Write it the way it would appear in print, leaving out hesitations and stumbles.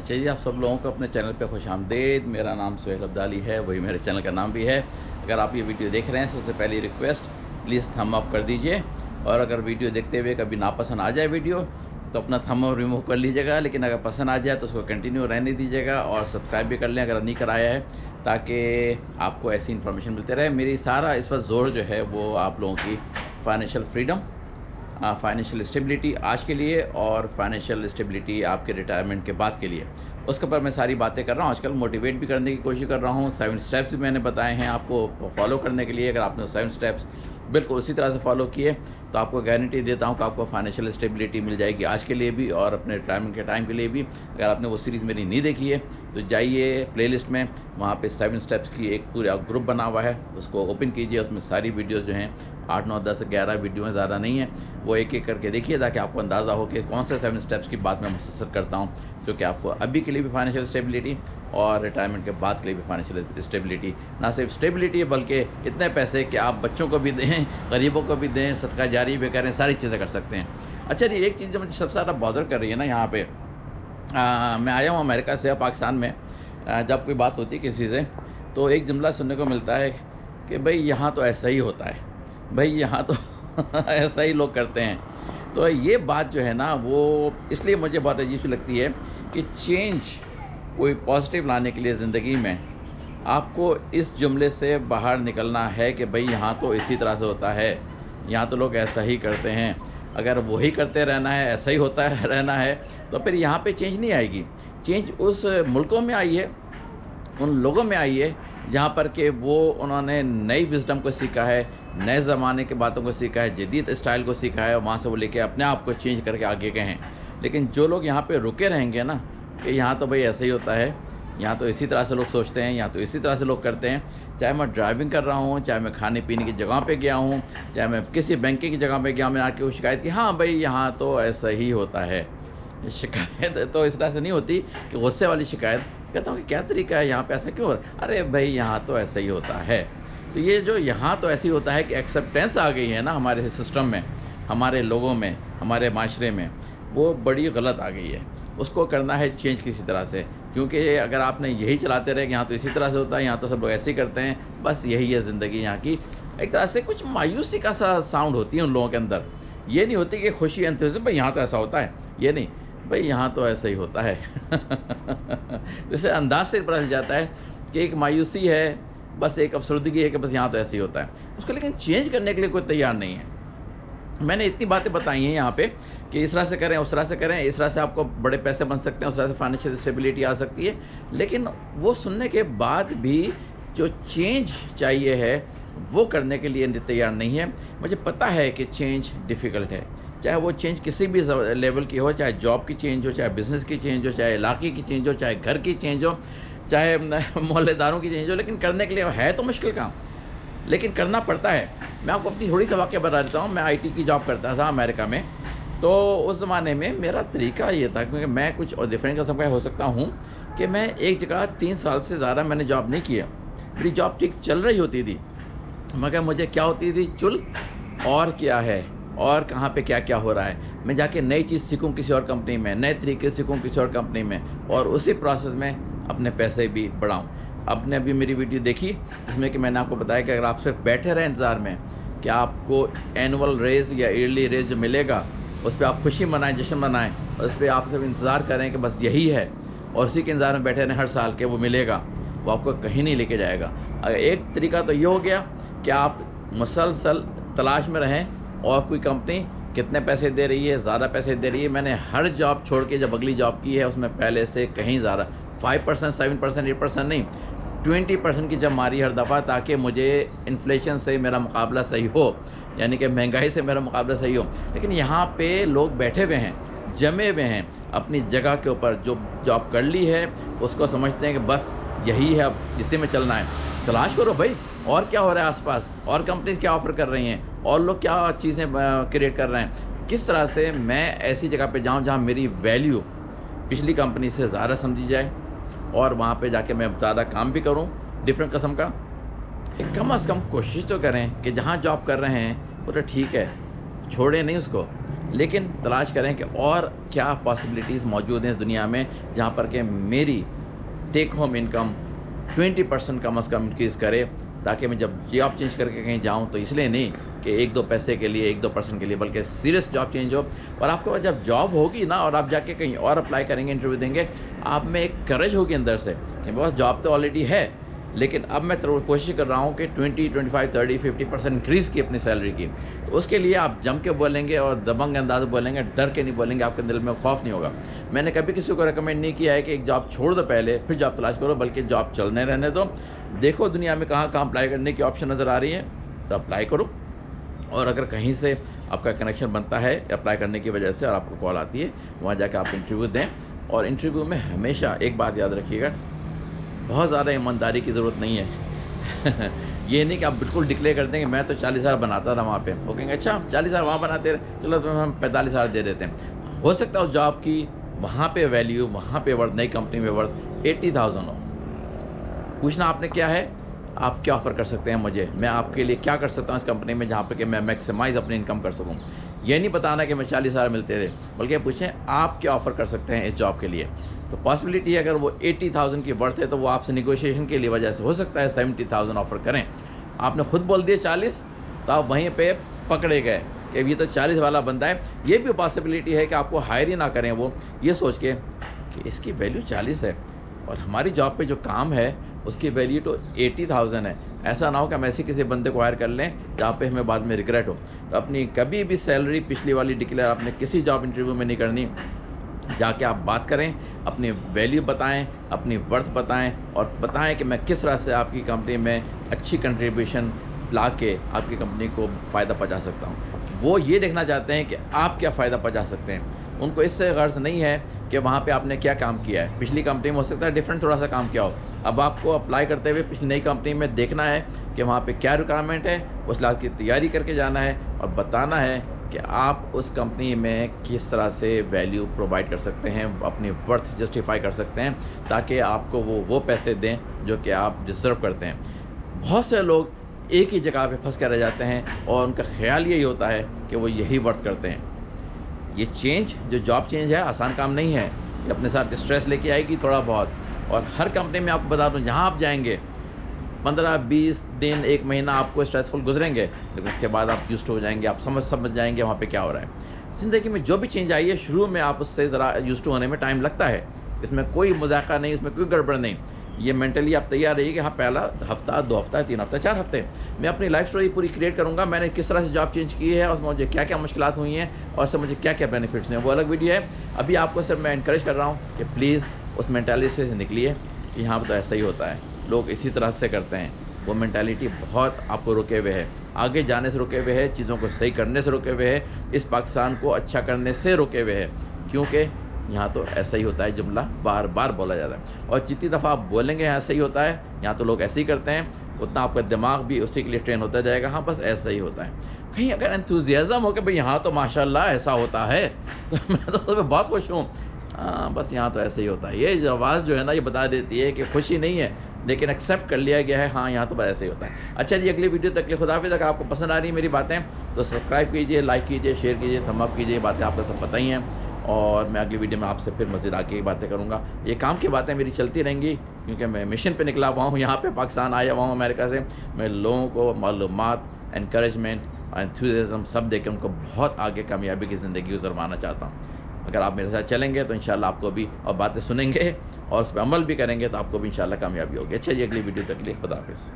अच्छा जी, आप सब लोगों को अपने चैनल पे खुश आमदीद। मेरा नाम सुहेल अब्दाली है, वही मेरे चैनल का नाम भी है। अगर आप ये वीडियो देख रहे हैं, सबसे पहली रिक्वेस्ट, प्लीज़ थंब अप कर दीजिए। और अगर वीडियो देखते हुए कभी नापसंद आ जाए वीडियो, तो अपना थंब रिमूव कर लीजिएगा। लेकिन अगर पसंद आ जाए तो उसको कंटिन्यू रहने दीजिएगा और सब्सक्राइब भी कर लें अगर नहीं कराया है, ताकि आपको ऐसी इन्फॉर्मेशन मिलते रहे। मेरी सारा इस वक्त ज़ोर जो है वो आप लोगों की फाइनेंशियल फ्रीडम, फाइनेंशियल स्टेबिलिटी आज के लिए और फाइनेंशियल स्टेबिलिटी आपके रिटायरमेंट के बाद के लिए, उसके ऊपर मैं सारी बातें कर रहा हूँ। आजकल मोटिवेट भी करने की कोशिश कर रहा हूँ। 7 स्टेप्स भी मैंने बताए हैं आपको फॉलो करने के लिए। अगर आपने 7 स्टेप्स बिल्कुल उसी तरह से फॉलो किए तो आपको गारंटी देता हूँ कि आपको फाइनेंशियल स्टेबिलिटी मिल जाएगी आज के लिए भी और अपने रिटायरमेंट के टाइम के लिए भी। अगर आपने वो सीरीज़ मेरी नहीं देखी है तो जाइए प्लेलिस्ट में, वहाँ पे 7 स्टेप्स की एक पूरा ग्रुप बना हुआ है, उसको ओपन कीजिए। उसमें सारी वीडियोस जो हैं 8, 9, 10, 11 वीडियो हैं, ज़्यादा नहीं है। वो एक एक करके देखिए ताकि आपको अंदाज़ा हो कि कौन से 7 स्टेप्स की बात मैं मुसलसल करता हूँ, जो कि आपको अभी के लिए भी फाइनेंशियल स्टेबिलिटी और रिटायरमेंट के बाद के लिए भी फाइनेंशियल स्टेबिलिटी, ना सिर्फ स्टेबिलिटी है बल्कि इतने पैसे कि आप बच्चों को भी दें, गरीबों को भी दें, सदका जारी भी करें, सारी चीज़ें कर सकते हैं। अच्छा जी, एक चीज़ जो मुझे सबसे ज़्यादा बॉदर कर रही है ना यहाँ पे, मैं आया हूँ अमेरिका से, पाकिस्तान में जब कोई बात होती है किसी से तो एक जुमला सुनने को मिलता है कि भाई यहाँ तो ऐसा ही होता है, भाई यहाँ तो ऐसा ही लोग करते हैं। तो ये बात जो है ना वो इसलिए मुझे बहुत अजीब सी लगती है कि चेंज कोई पॉजिटिव लाने के लिए ज़िंदगी में आपको इस जुमले से बाहर निकलना है कि भाई यहाँ तो इसी तरह से होता है, यहाँ तो लोग ऐसा ही करते हैं। अगर वही करते रहना है, ऐसा ही होता है रहना है, तो फिर यहाँ पे चेंज नहीं आएगी। चेंज उस मुल्कों में आई है, उन लोगों में आई है जहाँ पर कि वो उन्होंने नई विज़डम को सीखा है, नए ज़माने की बातों को सीखा है, जदीद स्टाइल को सीखा है और वहाँ से वो लेके अपने आप को चेंज करके आगे गए हैं। लेकिन जो लोग यहाँ पे रुके रहेंगे ना कि यहाँ तो भाई ऐसा ही होता है, यहाँ तो इसी तरह से लोग सोचते हैं, यहाँ तो इसी तरह से लोग करते हैं, चाहे मैं ड्राइविंग कर रहा हूँ, चाहे मैं खाने पीने की जगह पे गया हूँ, चाहे मैं किसी बैंकिंग की जगह पे गया, मैंने आके वो शिकायत की, हाँ भाई यहाँ तो ऐसा ही होता है। शिकायत तो इस तरह से नहीं होती कि गुस्से वाली शिकायत, कहता हूँ कि क्या तरीका है, यहाँ पे ऐसा क्यों हो रहा है, अरे भाई यहाँ तो ऐसा ही होता है। तो ये जो यहाँ तो ऐसे ही होता है कि एक्सेप्टेंस आ गई है ना हमारे सिस्टम में, हमारे लोगों में, हमारे माशरे में, वो बड़ी गलत आ गई है। उसको करना है चेंज किसी तरह से, क्योंकि अगर आपने यही चलाते रहे कि यहाँ तो इसी तरह से होता है, यहाँ तो सब लोग ऐसे ही करते हैं, बस यही है ज़िंदगी यहाँ की। एक तरह से कुछ मायूसी का सा साउंड होती है उन लोगों के अंदर। ये नहीं होती कि खुशी एंथुसियाज्म, भाई यहाँ तो ऐसा होता है, ये नहीं, भाई यहाँ तो ऐसा ही होता है। जैसे अंदाज से पता चल जाता है कि एक मायूसी है, बस एक अफसरदगी है कि बस यहाँ तो ऐसे ही होता है। उसको लेकिन चेंज करने के लिए कोई तैयार नहीं है। मैंने इतनी बातें बताई हैं यहाँ पे कि इस तरह से करें, उस तरह से करें, इस तरह से आपको बड़े पैसे बन सकते हैं, उस तरह से फाइनेंशियल स्टेबिलिटी आ सकती है। लेकिन वो सुनने के बाद भी जो चेंज चाहिए है वो करने के लिए तैयार नहीं है। मुझे पता है कि चेंज डिफ़िकल्ट है, चाहे वो चेंज किसी भी लेवल की हो, चाहे जॉब की चेंज हो, चाहे बिज़नेस की चेंज हो, चाहे इलाके की चेंज हो, चाहे घर की चेंज हो, चाहे मोहल्लेदारों की चेंज हो, लेकिन करने के लिए है तो मुश्किल काम, लेकिन करना पड़ता है। मैं आपको अपनी थोड़ी सा वाक़या बता देता हूँ। मैं आईटी की जॉब करता था अमेरिका में, तो उस ज़माने में मेरा तरीका ये था, क्योंकि मैं कुछ और डिफरेंट किस्म का हो सकता हूँ कि मैं एक जगह 3 साल से ज़्यादा मैंने जॉब नहीं किया। मेरी जॉब ठीक चल रही होती थी, मगर मुझे क्या होती थी चुल और क्या है और कहाँ पे क्या क्या हो रहा है, मैं जाके नई चीज़ सीखूँ किसी और कंपनी में, नए तरीके सीखूँ किसी और कंपनी में, और उसी प्रोसेस में अपने पैसे भी बढ़ाऊँ। आपने अभी मेरी वीडियो देखी जिसमें कि मैंने आपको बताया कि अगर आप सिर्फ बैठे रहें इंतज़ार में कि आपको एनुअल रेज़ या ईयरली रेज़ जो मिलेगा उस पर आप खुशी मनाएं, जश्न मनाएं, उस पर आप सिर्फ इंतज़ार करें कि बस यही है और उसी के इंतज़ार में बैठे रहें हर साल के वो मिलेगा, वो आपको कहीं नहीं लेके जाएगा। अगर एक तरीका तो ये हो गया कि आप मुसलसल तलाश में रहें और कोई कंपनी कितने पैसे दे रही है, ज़्यादा पैसे दे रही है। मैंने हर जॉब छोड़ के जब अगली जॉब की है उसमें पहले से कहीं ज़्यादा 5%, 7%, 8% नहीं, 20% की जब मारी हर दफ़ा, ताकि मुझे इन्फ्लेशन से मेरा मुकाबला सही हो, यानी कि महंगाई से मेरा मुकाबला सही हो। लेकिन यहाँ पे लोग बैठे हुए हैं, जमे हुए हैं अपनी जगह के ऊपर, जो जॉब कर ली है उसको समझते हैं कि बस यही है, अब इसी में चलना है। तलाश करो भाई और क्या हो रहा है आसपास, और कंपनीज क्या ऑफ़र कर रही हैं, और लोग क्या चीज़ें क्रिएट कर रहे हैं, किस तरह से मैं ऐसी जगह पे जाऊँ जहाँ मेरी वैल्यू पिछली कंपनी से ज़्यादा समझी जाए और वहाँ पे जाके मैं ज़्यादा काम भी करूँ डिफरेंट किस्म का। कम अज़ कम कोशिश तो करें कि जहाँ जॉब कर रहे हैं वो तो ठीक है, छोड़ें नहीं उसको, لیکن تلاش کریں کہ اور کیا پاسبلٹیز موجود ہیں اس دنیا میں جہاں پر کہ میری ٹیک ہوم انکم 20% کم از کم انکریز کرے، تاکہ میں جب جاب چینج کر کے کہیں جاؤں تو اس لیے نہیں کہ 1-2 پیسے کے لیے 1-2% کے لیے، بلکہ سیریس جاب چینج ہو. اور آپ کے پاس جب جاب ہوگی نا اور آپ جا کے کہیں اور اپلائی کریں گے، انٹرویو دیں گے، آپ میں ایک کریج ہوگی اندر سے کہ میرے پاس جاب تو آلریڈی ہے، لیکن اب میں کوشش کر رہا ہوں کہ 20, 25, 30, 50% انکریز کی اپنی سیلری کی. تو اس کے لیے آپ جم کے بولیں گے اور دبنگ انداز بولیں گے، ڈر کے نہیں بولیں گے، آپ کے دل میں خوف نہیں ہوگا. میں نے کبھی کسی کو ریکمینڈ نہیں کیا ہے کہ ایک جاب چھوڑ دو پہلے پھر جاب تلاش کرو، بلکہ جاب چلنے رہنے دو. دیکھو دنیا میں کہاں اپلائی کرنے کی آپشن نظر آ رہی ہے تو اپلائی کرو. اور اگر کہیں سے آپ کا کنیکشن بنتا ہے اپلائی کرنے کی وجہ سے اور آپ کو کال آتی ہے، وہاں جا کے آپ انٹرویو دیں. اور انٹرویو میں ہمیشہ ایک بات یاد رکھیے گا، بہت زیادہ ایمانداری کی ضرورت نہیں ہے. یہ نہیں کہ آپ بالکل ڈکلیئر کر دیں کہ میں تو 40,000 بناتا تھا وہاں پہ، وہ کہیں گے اچھا 40,000 وہاں بناتے رہے، چلو تو ہم 45,000 دے دیتے ہیں. ہو سکتا ہے اس جاب کی وہاں پہ ویلیو، وہاں پہ ورتھ، نئی کمپنی میں ورتھ 80,000 ہو. پوچھنا آپ نے کیا ہے، آپ کیا آفر کر سکتے ہیں مجھے، میں آپ کے لیے کیا کر سکتا ہوں اس کمپنی میں جہاں پہ کہ میں میکسیمائز اپنی انکم کر سکوں. یہ نہیں بتانا کہ میں 40,000 ملتے تھے، بلکہ پوچھیں آپ کیا آفر کر سکتے ہیں اس جاب کے لیے. تو پاسبلٹی ہے اگر وہ 80,000 کی ورتھ ہے تو وہ آپ سے نیگوشیشن کے لیے وجہ سے ہو سکتا ہے 70,000 آفر کریں. آپ نے خود بول دیے 40 تو آپ وہیں پہ پکڑے گئے کہ یہ تو 40 والا بندہ ہے. یہ بھی پاسبلٹی ہے کہ آپ کو ہائر ہی نہ کریں وہ یہ سوچ کے کہ اس کی ویلیو 40 ہے اور ہماری جاب پہ جو کام ہے اس کی ویلیو تو 80,000 ہے. ایسا نہ ہو کہ ہم ایسے کسی بندے کو ہائر کر لیں جہاں پہ ہمیں بعد میں ریگریٹ ہو. تو اپنی کبھی بھی سیلری پچھلی والی ڈکلیئر آپ نے کسی جاب انٹرویو میں نہیں کرنی. جا کے آپ بات کریں، اپنی ویلیو بتائیں، اپنی ورتھ بتائیں اور بتائیں کہ میں کس طرح سے آپ کی کمپنی میں اچھی کنٹریبیوشن لا کے آپ کی کمپنی کو فائدہ پہنچا سکتا ہوں. وہ یہ دیکھنا چاہتے ہیں کہ آپ کیا فائدہ پہنچا سکتے ہیں. ان کو اس سے غرض نہیں ہے کہ وہاں پہ آپ نے کیا کام کیا ہے. پچھلی کمپنی میں ہو سکتا ہے ڈفرینٹ تھوڑا سا کام کیا ہو. اب آپ کو اپلائی کرتے ہوئے پچھلی نئی کمپنی میں دیکھنا ہے کہ وہاں پہ کیا ریکوائرمنٹ ہے، اس لحاظ کی تیاری کر کے جانا ہے اور بتانا ہے کہ آپ اس کمپنی میں کس طرح سے ویلیو پرووائڈ کر سکتے ہیں، اپنی ورتھ جسٹیفائی کر سکتے ہیں تاکہ آپ کو وہ پیسے دیں جو کہ آپ ڈیزرو کرتے ہیں. بہت سے لوگ ایک ہی جگہ پہ پھنس کے رہ جاتے ہیں اور ان کا خیال یہی ہوتا ہے کہ وہ یہی ورتھ کرتے ہیں. یہ چینج جو جاب چینج ہے آسان کام نہیں ہے، یہ اپنے ساتھ اسٹریس لے کے آئے گی تھوڑا بہت. اور ہر کمپنی میں آپ کو بتا دوں جہاں آپ جائیں گے 15-20 دن 1 مہینہ آپ کو اسٹریسفل گزریں گے، لیکن اس کے بعد آپ یوزڈ ہو جائیں گے، آپ سمجھ جائیں گے وہاں پہ کیا ہو رہا ہے. زندگی میں جو بھی چینج آئی ہے شروع میں آپ اس سے ذرا یوزڈ ہونے میں ٹائم لگتا ہے. اس میں کوئی مذاقہ نہیں، اس میں کوئی گڑبڑ نہیں. یہ مینٹلی آپ تیار رہیے کہ ہاں پہلا ہفتہ، 2 ہفتہ، 3 ہفتہ، 4 ہفتے میں اپنی لائف سٹوری پوری کریٹ کروں گا. میں نے کس طرح سے جاب چینج کی ہے اور اس میں مجھے کیا کیا مشکلات ہوئی ہیں اور اس سے مجھے کیا کیا بینیفٹس ہیں، وہ الگ ویڈیو ہے. ابھی آپ کو صرف میں انکریج کر رہا ہوں کہ پلیز اس مینٹالٹی سے نکلیے کہ یہاں پہ تو ایسا ہی ہوتا ہے، لوگ اسی طرح سے کرتے ہیں. وہ مینٹالٹی بہت آپ کو رکے ہوئے ہے، آگے جانے سے رکے ہوئے ہے، چیزوں کو صحیح کرنے سے رکے ہوئے ہے، اس پاکستان کو اچھا کرنے سے رکے ہوئے ہے. کیونکہ یہاں تو ایسا ہی ہوتا ہے، جملہ بار بار بولا جاتا ہے اور جتنی دفعہ آپ بولیں گے یہاں ایسا ہی ہوتا ہے، یہاں تو لوگ ایسے ہی کرتے ہیں، اتنا آپ کا دماغ بھی اسی کے لیے ٹرین ہوتا جائے گا. ہاں بس ایسا ہی ہوتا ہے. کہیں اگر انتھوزیازم ہو کہ بھئی یہاں تو ماشاءاللہ ایسا ہوتا ہے تو میں تو اس میں بہت خوش ہوں. ہاں بس یہاں تو ایسا ہی ہوتا ہے. یہ آواز جو ہے نا یہ بتا دیتی ہے کہ خوشی نہیں ہے لیکن ایکسیپٹ کر لیا گیا ہے، ہاں یہاں تو بس ایسے ہی ہوتا ہے. اچھا جی، اگلی ویڈیو تک کے خدا حافظ. اگر آپ کو پسند آ رہی ہیں میری باتیں تو سبسکرائب کیجئے، لائک کیجئے، شیئر کیجئے، تھم اپ کیجئے. باتیں آپ کو سب پتہ ہی ہیں اور میں اگلی ویڈیو میں آپ سے پھر مزید آگے باتیں کروں گا. یہ کام کی باتیں میری چلتی رہیں گی کیونکہ میں مشن پہ نکلا ہوا ہوں، یہاں پہ پاکستان آیا ہوا ہوں امریکہ سے. میں لوگوں کو معلومات، انکریجمنٹ اور انتھوزیازم سب دے کے ان کو بہت آگے کامیابی کی زندگی گزروانا چاہتا ہوں. اگر آپ میرے ساتھ چلیں گے تو انشاءاللہ آپ کو بھی اور باتیں سنیں گے اور اس پہ عمل بھی کریں گے تو آپ کو بھی انشاءاللہ کامیابی ہوگی. اچھا جی، اگلی ویڈیو تک کے لیے خدا حافظ.